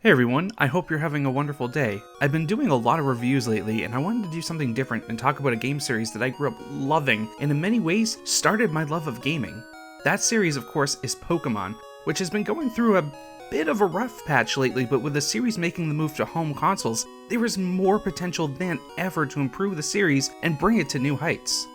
Hey everyone, I hope you're having a wonderful day. I've been doing a lot of reviews lately and I wanted to do something different and talk about a game series that I grew up loving and in many ways started my love of gaming. That series, of course, is Pokemon, which has been going through a bit of a rough patch lately, but with the series making the move to home consoles, there is more potential than ever to improve the series and bring it to new heights.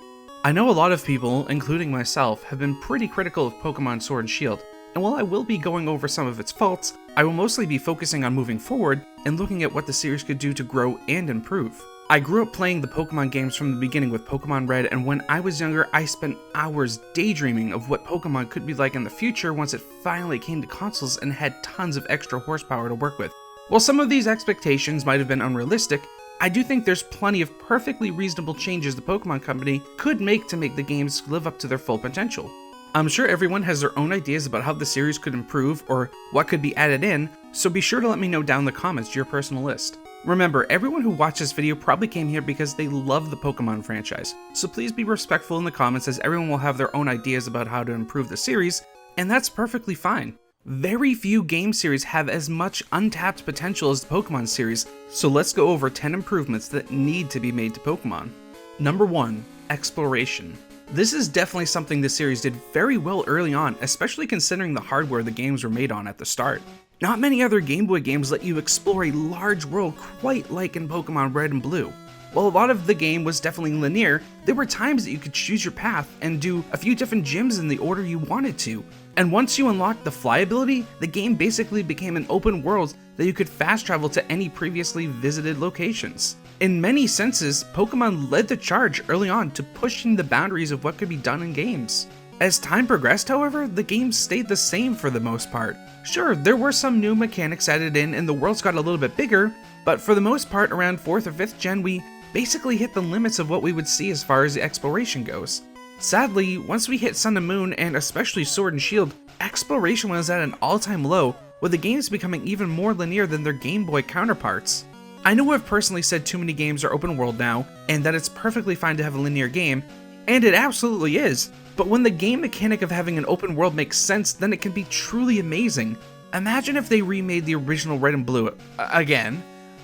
I know a lot of people, including myself, have been pretty critical of Pokemon Sword and Shield, and while I will be going over some of its faults, I will mostly be focusing on moving forward and looking at what the series could do to grow and improve. I grew up playing the Pokemon games from the beginning with Pokemon Red, and when I was younger, I spent hours daydreaming of what Pokemon could be like in the future once it finally came to consoles and had tons of extra horsepower to work with. While some of these expectations might have been unrealistic, I do think there's plenty of perfectly reasonable changes the Pokemon Company could make to make the games live up to their full potential. I'm sure everyone has their own ideas about how the series could improve or what could be added in, so be sure to let me know down in the comments your personal list. Remember, everyone who watched this video probably came here because they love the Pokemon franchise, so please be respectful in the comments as everyone will have their own ideas about how to improve the series, and that's perfectly fine. Very few game series have as much untapped potential as the Pokemon series, so let's go over 10 improvements that need to be made to Pokemon. Number 1. Exploration. This is definitely something the series did very well early on, especially considering the hardware the games were made on at the start. Not many other Game Boy games let you explore a large world quite like in Pokemon Red and Blue. While a lot of the game was definitely linear, there were times that you could choose your path and do a few different gyms in the order you wanted to. And once you unlocked the fly ability, the game basically became an open world that you could fast travel to any previously visited locations. In many senses, Pokemon led the charge early on to pushing the boundaries of what could be done in games. As time progressed, however, the games stayed the same for the most part. Sure, there were some new mechanics added in and the worlds got a little bit bigger, but for the most part around 4th or 5th gen we basically hit the limits of what we would see as far as the exploration goes. Sadly, once we hit Sun and Moon and especially Sword and Shield, exploration was at an all-time low, with the games becoming even more linear than their Game Boy counterparts. I know I've personally said too many games are open world now, and that it's perfectly fine to have a linear game, and it absolutely is, but when the game mechanic of having an open world makes sense, then it can be truly amazing. Imagine if they remade the original Red and Blue again,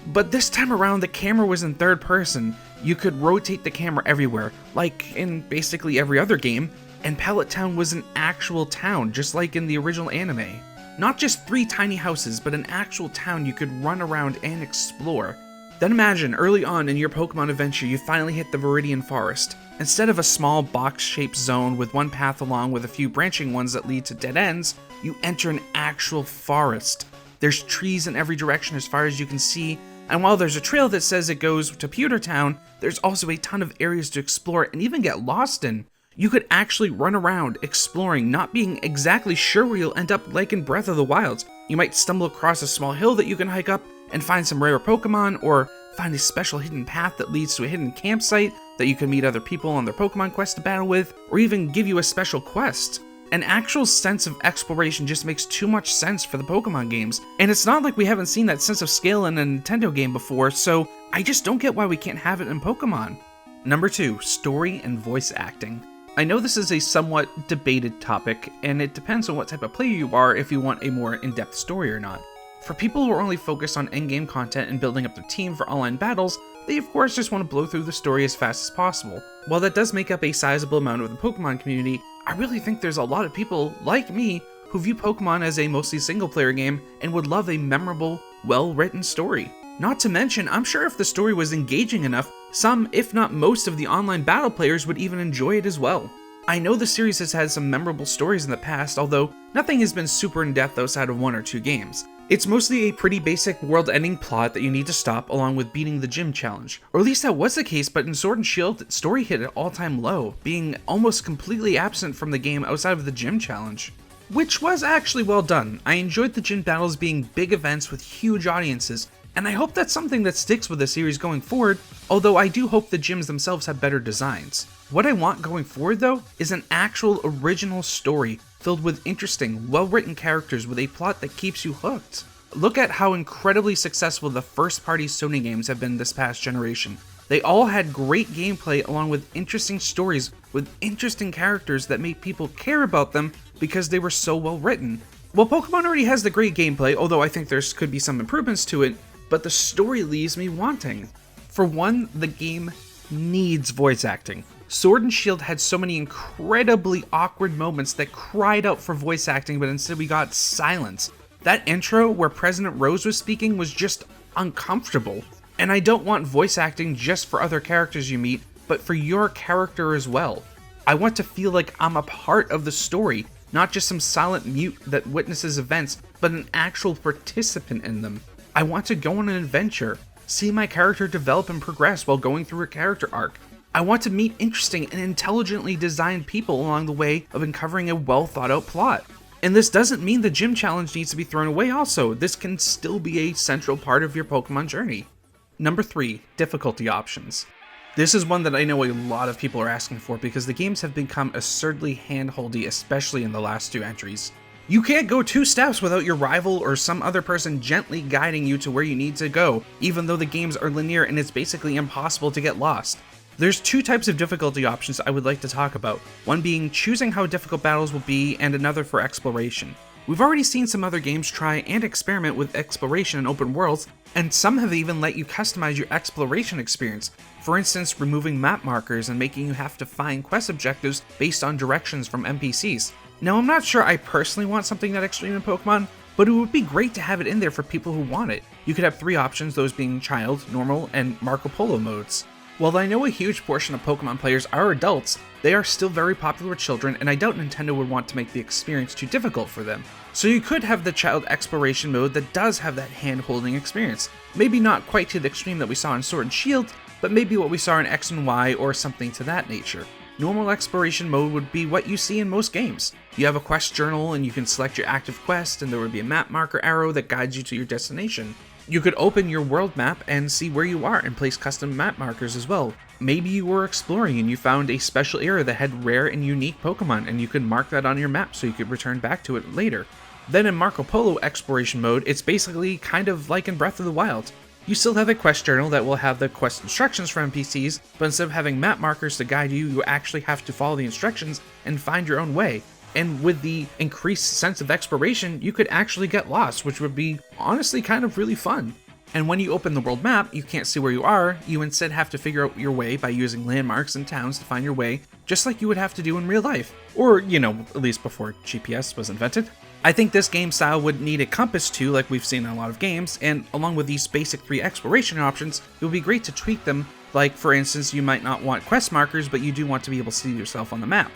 but this time around the camera was in third person. You could rotate the camera everywhere, like in basically every other game, and Pallet Town was an actual town, just like in the original anime. Not just 3 tiny houses, but an actual town you could run around and explore. Then imagine, early on in your Pokemon adventure, you finally hit the Viridian Forest. Instead of a small box-shaped zone with one path along with a few branching ones that lead to dead ends, you enter an actual forest. There's trees in every direction as far as you can see, and while there's a trail that says it goes to Pewter Town, there's also a ton of areas to explore and even get lost in. You could actually run around, exploring, not being exactly sure where you'll end up like in Breath of the Wild. You might stumble across a small hill that you can hike up and find some rare Pokemon, or find a special hidden path that leads to a hidden campsite that you can meet other people on their Pokemon quest to battle with, or even give you a special quest. An actual sense of exploration just makes too much sense for the Pokemon games, and it's not like we haven't seen that sense of scale in a Nintendo game before, so I just don't get why we can't have it in Pokemon. Number 2, story and voice acting. I know this is a somewhat debated topic, and it depends on what type of player you are if you want a more in-depth story or not. For people who are only focused on endgame content and building up their team for online battles, they of course just want to blow through the story as fast as possible. While that does make up a sizable amount of the Pokemon community, I really think there's a lot of people, like me, who view Pokemon as a mostly single-player game and would love a memorable, well-written story. Not to mention, I'm sure if the story was engaging enough, some, if not most of the online battle players would even enjoy it as well. I know the series has had some memorable stories in the past, although nothing has been super in-depth outside of 1 or 2 games. It's mostly a pretty basic world-ending plot that you need to stop along with beating the gym challenge. Or at least that was the case, but in Sword and Shield, story hit an all-time low, being almost completely absent from the game outside of the gym challenge. Which was actually well done. I enjoyed the gym battles being big events with huge audiences, and I hope that's something that sticks with the series going forward, although I do hope the gyms themselves have better designs. What I want going forward though, is an actual original story filled with interesting, well-written characters with a plot that keeps you hooked. Look at how incredibly successful the first-party Sony games have been this past generation. They all had great gameplay along with interesting stories with interesting characters that made people care about them because they were so well written. Well, Pokemon already has the great gameplay, although I think there could be some improvements to it, but the story leaves me wanting. For one, the game needs voice acting. Sword and Shield had so many incredibly awkward moments that cried out for voice acting, but instead we got silence. That intro where President Rose was speaking was just uncomfortable. And I don't want voice acting just for other characters you meet, but for your character as well. I want to feel like I'm a part of the story, not just some silent mute that witnesses events, but an actual participant in them. I want to go on an adventure, see my character develop and progress while going through a character arc. I want to meet interesting and intelligently designed people along the way of uncovering a well thought out plot. And this doesn't mean the gym challenge needs to be thrown away also, this can still be a central part of your Pokemon journey. Number 3, difficulty options. This is one that I know a lot of people are asking for because the games have become absurdly handholdy, especially in the last 2 entries. You can't go 2 steps without your rival or some other person gently guiding you to where you need to go, even though the games are linear and it's basically impossible to get lost. There's 2 types of difficulty options I would like to talk about, one being choosing how difficult battles will be and another for exploration. We've already seen some other games try and experiment with exploration in open worlds, and some have even let you customize your exploration experience, for instance removing map markers and making you have to find quest objectives based on directions from NPCs. Now I'm not sure I personally want something that extreme in Pokemon, but it would be great to have it in there for people who want it. You could have 3 options, those being Child, Normal, and Marco Polo modes. While I know a huge portion of Pokemon players are adults, they are still very popular with children, and I doubt Nintendo would want to make the experience too difficult for them. So you could have the child exploration mode that does have that hand-holding experience. Maybe not quite to the extreme that we saw in Sword and Shield, but maybe what we saw in X and Y or something to that nature. Normal exploration mode would be what you see in most games. You have a quest journal and you can select your active quest, and there would be a map marker arrow that guides you to your destination. You could open your world map and see where you are and place custom map markers as well. Maybe you were exploring and you found a special area that had rare and unique Pokemon, and you could mark that on your map so you could return back to it later. Then in Marco Polo exploration mode, it's basically kind of like in Breath of the Wild. You still have a quest journal that will have the quest instructions for NPCs, but instead of having map markers to guide you, you actually have to follow the instructions and find your own way. And with the increased sense of exploration, you could actually get lost, which would be honestly kind of really fun. And when you open the world map, you can't see where you are, you instead have to figure out your way by using landmarks and towns to find your way, just like you would have to do in real life. Or, at least before GPS was invented. I think this game style would need a compass too, like we've seen in a lot of games, and along with these basic 3 exploration options, it would be great to tweak them, like for instance you might not want quest markers, but you do want to be able to see yourself on the map.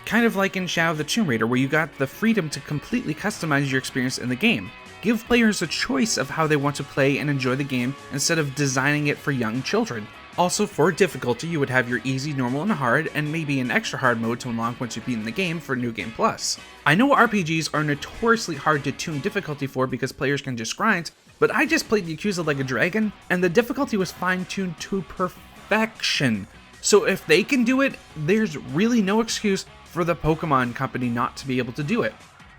Kind of like in Shadow of the Tomb Raider, where you got the freedom to completely customize your experience in the game. Give players a choice of how they want to play and enjoy the game instead of designing it for young children. Also, for difficulty, you would have your easy, normal, and hard, and maybe an extra hard mode to unlock once you've beaten the game for New Game Plus. I know RPGs are notoriously hard to tune difficulty for because players can just grind, but I just played Yakuza Like a Dragon, and the difficulty was fine-tuned to perfection. So if they can do it, there's really no excuse for the Pokemon company not to be able to do it.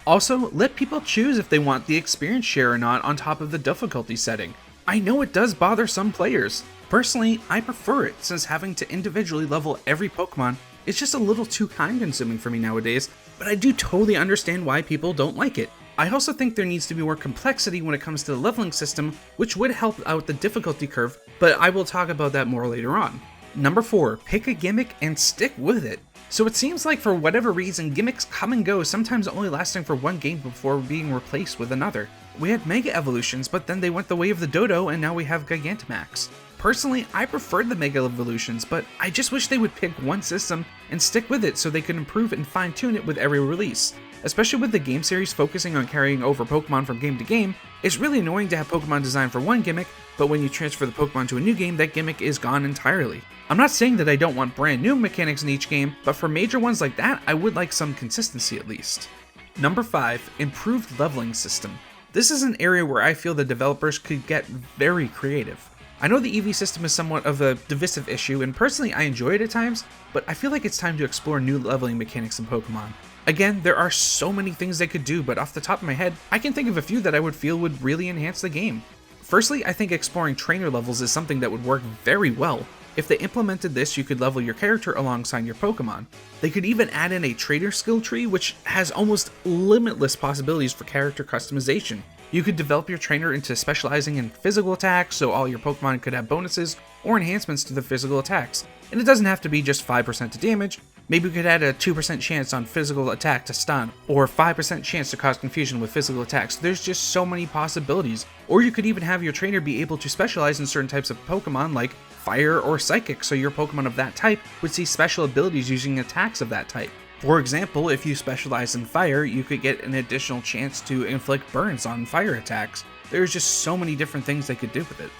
Also, let people choose if they want the experience share or not on top of the difficulty setting. I know it does bother some players. Personally, I prefer it since having to individually level every Pokemon is just a little too time consuming for me nowadays, but I do totally understand why people don't like it. I also think there needs to be more complexity when it comes to the leveling system, which would help out the difficulty curve, but I will talk about that more later on. Number 4, pick a gimmick and stick with it. So it seems like for whatever reason, gimmicks come and go, sometimes only lasting for one game before being replaced with another. We had Mega Evolutions, but then they went the way of the Dodo, and now we have Gigantamax. Personally, I preferred the Mega Evolutions, but I just wish they would pick one system and stick with it so they could improve and fine-tune it with every release. Especially with the game series focusing on carrying over Pokemon from game to game, it's really annoying to have Pokemon designed for one gimmick, but when you transfer the Pokemon to a new game, that gimmick is gone entirely. I'm not saying that I don't want brand new mechanics in each game, but for major ones like that, I would like some consistency at least. Number 5, improved leveling system. This is an area where I feel the developers could get very creative. I know the EV system is somewhat of a divisive issue, and personally I enjoy it at times, but I feel like it's time to explore new leveling mechanics in Pokemon. Again, there are so many things they could do, but off the top of my head, I can think of a few that I would feel would really enhance the game. Firstly, I think exploring trainer levels is something that would work very well. If they implemented this, you could level your character alongside your Pokemon. They could even add in a trainer skill tree, which has almost limitless possibilities for character customization. You could develop your trainer into specializing in physical attacks, so all your Pokemon could have bonuses or enhancements to the physical attacks. And it doesn't have to be just 5% to damage. Maybe we could add a 2% chance on physical attack to stun, or 5% chance to cause confusion with physical attacks. There's just so many possibilities. Or you could even have your trainer be able to specialize in certain types of Pokemon like Fire or Psychic, so your Pokemon of that type would see special abilities using attacks of that type. For example, if you specialize in Fire, you could get an additional chance to inflict burns on fire attacks. There's just so many different things they could do with it.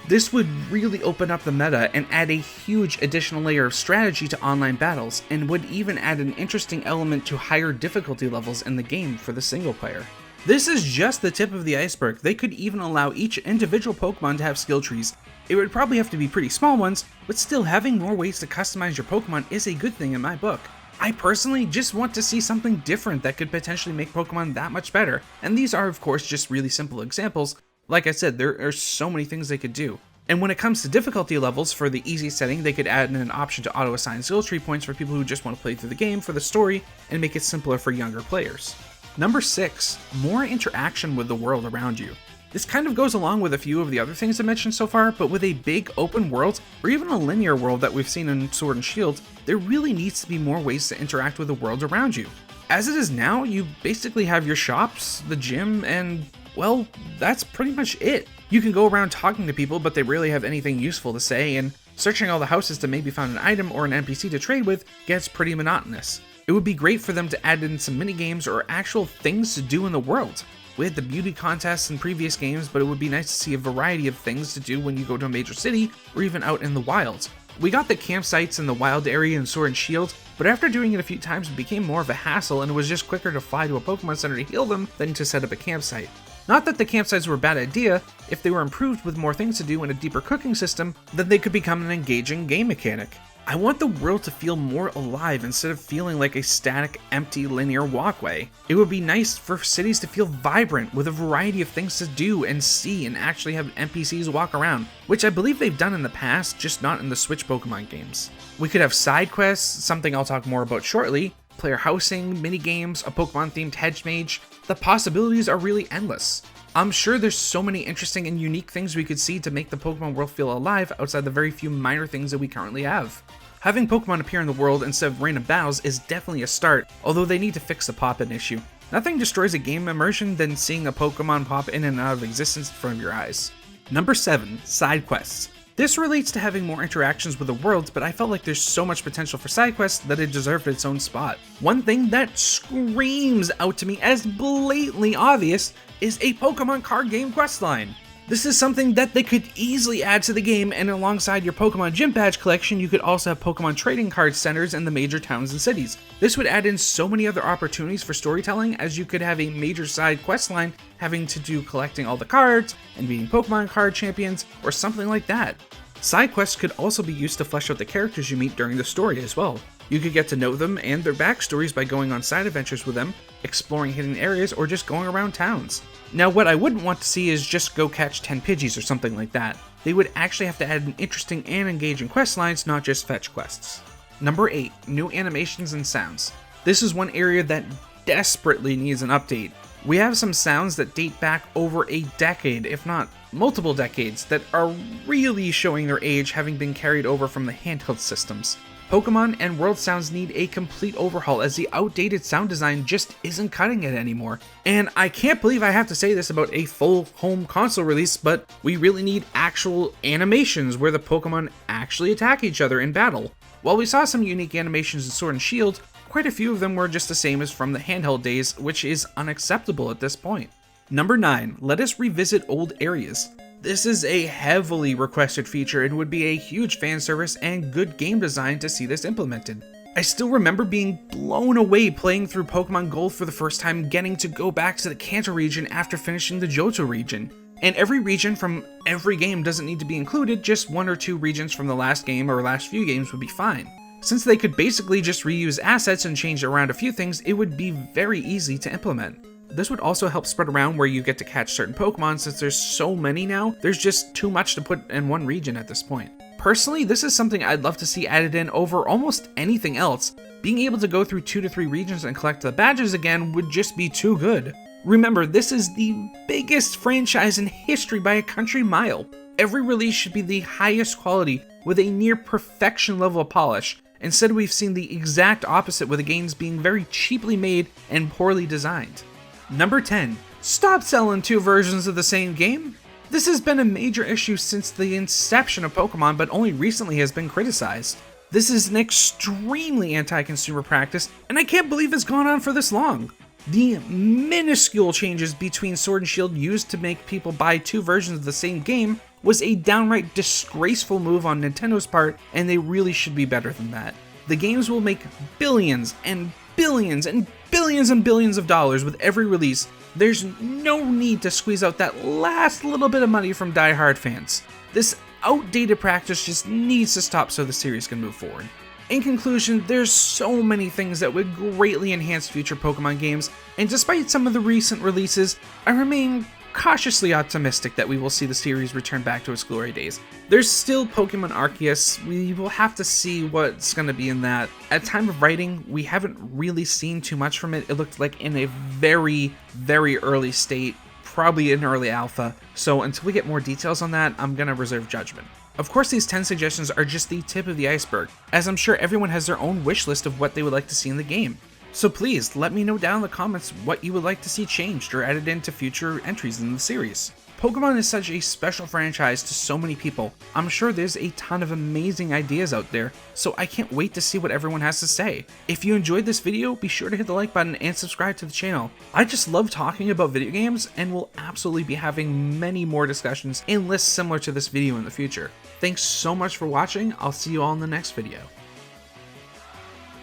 This would really open up the meta and add a huge additional layer of strategy to online battles, and would even add an interesting element to higher difficulty levels in the game for the single player. This is just the tip of the iceberg. They could even allow each individual Pokemon to have skill trees. It would probably have to be pretty small ones, but still having more ways to customize your Pokemon is a good thing in my book. I personally just want to see something different that could potentially make Pokemon that much better, and these are of course just really simple examples. Like I said, there are so many things they could do. And when it comes to difficulty levels, for the easy setting, they could add in an option to auto-assign skill tree points for people who just want to play through the game for the story, and make it simpler for younger players. Number 6, more interaction with the world around you. This kind of goes along with a few of the other things I mentioned so far, but with a big open world, or even a linear world that we've seen in Sword and Shield, there really needs to be more ways to interact with the world around you. As it is now, you basically have your shops, the gym, and well, that's pretty much it. You can go around talking to people, but they rarely have anything useful to say, and searching all the houses to maybe find an item or an NPC to trade with gets pretty monotonous. It would be great for them to add in some mini-games or actual things to do in the world. We had the beauty contests in previous games, but it would be nice to see a variety of things to do when you go to a major city, or even out in the wilds. We got the campsites in the wild area in Sword and Shield, but after doing it a few times it became more of a hassle, and it was just quicker to fly to a Pokemon Center to heal them than to set up a campsite. Not that the campsites were a bad idea. If they were improved with more things to do and a deeper cooking system, then they could become an engaging game mechanic. I want the world to feel more alive instead of feeling like a static, empty, linear walkway. It would be nice for cities to feel vibrant with a variety of things to do and see, and actually have NPCs walk around, which I believe they've done in the past, just not in the Switch Pokemon games. We could have side quests, something I'll talk more about shortly, player housing, minigames, a Pokemon-themed hedge mage. The possibilities are really endless. I'm sure there's so many interesting and unique things we could see to make the Pokemon world feel alive outside the very few minor things that we currently have. Having Pokemon appear in the world instead of random battles is definitely a start, although they need to fix the pop-in issue. Nothing destroys a game immersion than seeing a Pokemon pop in and out of existence in front of your eyes. Number 7, side quests. This relates to having more interactions with the world, but I felt like there's so much potential for side quests that it deserved its own spot. One thing that screams out to me as blatantly obvious is a Pokemon card game questline. This is something that they could easily add to the game, and alongside your Pokemon Gym Badge collection, you could also have Pokemon trading card centers in the major towns and cities. This would add in so many other opportunities for storytelling, as you could have a major side quest line having to do collecting all the cards and beating Pokemon card champions, or something like that. Side quests could also be used to flesh out the characters you meet during the story as well. You could get to know them and their backstories by going on side adventures with them, exploring hidden areas, or just going around towns. Now, what I wouldn't want to see is just go catch 10 Pidgeys or something like that. They would actually have to add in interesting and engaging quest lines, not just fetch quests. Number 8, new animations and sounds. This is one area that desperately needs an update. We have some sounds that date back over a decade, if not multiple decades, that are really showing their age, having been carried over from the handheld systems. Pokemon and world sounds need a complete overhaul, as the outdated sound design just isn't cutting it anymore. And I can't believe I have to say this about a full home console release, but we really need actual animations where the Pokemon actually attack each other in battle. While we saw some unique animations in Sword and Shield, quite a few of them were just the same as from the handheld days, which is unacceptable at this point. Number 9, let us revisit old areas. This is a heavily requested feature and would be a huge fan service and good game design to see this implemented. I still remember being blown away playing through Pokemon Gold for the first time, getting to go back to the Kanto region after finishing the Johto region. And every region from every game doesn't need to be included, just 1 or 2 regions from the last game or last few games would be fine. Since they could basically just reuse assets and change around a few things, it would be very easy to implement. This would also help spread around where you get to catch certain Pokemon, since there's so many now, there's just too much to put in one region at this point. Personally, this is something I'd love to see added in over almost anything else. Being able to go through 2 to 3 regions and collect the badges again would just be too good. Remember, this is the biggest franchise in history by a country mile. Every release should be the highest quality with a near perfection level of polish. Instead, we've seen the exact opposite, with the games being very cheaply made and poorly designed. Number 10. Stop selling 2 versions of the same game. This has been a major issue since the inception of Pokemon, but only recently has been criticized. This is an extremely anti-consumer practice, and I can't believe it's gone on for this long. The minuscule changes between Sword and Shield used to make people buy 2 versions of the same game was a downright disgraceful move on Nintendo's part, and they really should be better than that. The games will make billions and billions and billions and billions of dollars with every release. There's no need to squeeze out that last little bit of money from die-hard fans. This outdated practice just needs to stop so the series can move forward. In conclusion, there's so many things that would greatly enhance future Pokemon games, and despite some of the recent releases, I remain cautiously optimistic that we will see the series return back to its glory days. There's still Pokemon Arceus. We will have to see what's going to be in that. At time of writing, we haven't really seen too much from it. It looked like in a very, very early state, probably in early alpha, so until we get more details on that, I'm going to reserve judgment. Of course, these 10 suggestions are just the tip of the iceberg, as I'm sure everyone has their own wish list of what they would like to see in the game. So please, let me know down in the comments what you would like to see changed or added into future entries in the series. Pokemon is such a special franchise to so many people. I'm sure there's a ton of amazing ideas out there, so I can't wait to see what everyone has to say. If you enjoyed this video, be sure to hit the like button and subscribe to the channel. I just love talking about video games, and will absolutely be having many more discussions and lists similar to this video in the future. Thanks so much for watching. I'll see you all in the next video.